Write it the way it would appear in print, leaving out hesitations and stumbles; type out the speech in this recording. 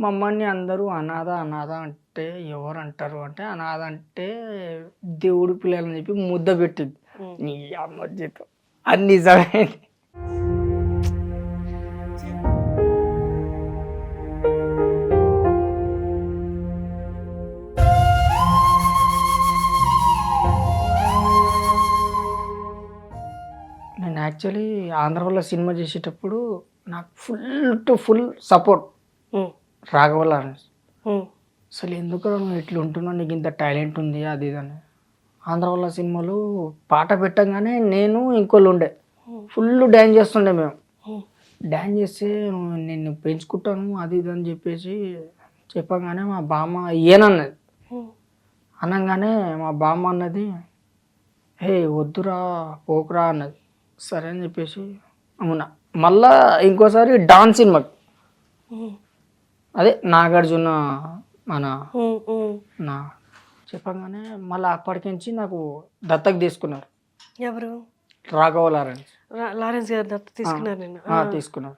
మమ్మల్ని అందరూ అనాథ అనాథ అంటే ఎవరు అంటారు అంటే అనాథ అంటే దేవుడు పిల్లలని చెప్పి ముద్ద పెట్టింది. నీ అమ్మ జీతం అది నిజమే. నేను యాక్చువల్లీ ఆంధ్రవల్ల సినిమా చేసేటప్పుడు నాకు ఫుల్ టు ఫుల్ సపోర్ట్ రాఘవల్ల అసలు ఎందుకు నువ్వు ఇట్లా ఉంటున్నావు, నీకు ఇంత టాలెంట్ ఉంది అది ఇది అని. ఆంధ్రవల్ల సినిమాలో పాట పెట్టగానే నేను ఇంకోళ్ళు ఉండే ఫుల్ డ్యాన్స్ చేస్తుండే. మేము డ్యాన్స్ చేస్తే నేను పెంచుకుంటాను అది ఇది అని చెప్పేసి చెప్పగానే మా బామ్మ ఏనన్నది. అనగానే మా బామ్మ అన్నది హే వద్దురా పోకురా అన్నది. సరే అని చెప్పేసి అవునా మళ్ళా ఇంకోసారి డాన్స్ సినిమాకి అదే నాగార్జున మన నా చెప్పగానే మళ్ళీ అప్పటికించి నాకు దత్తకు తీసుకున్నారు. ఎవరు? రాఘవ లారెన్స్ లారెన్స్ గారు దత్త తీసుకున్నారు నేను. తీసుకున్నారు.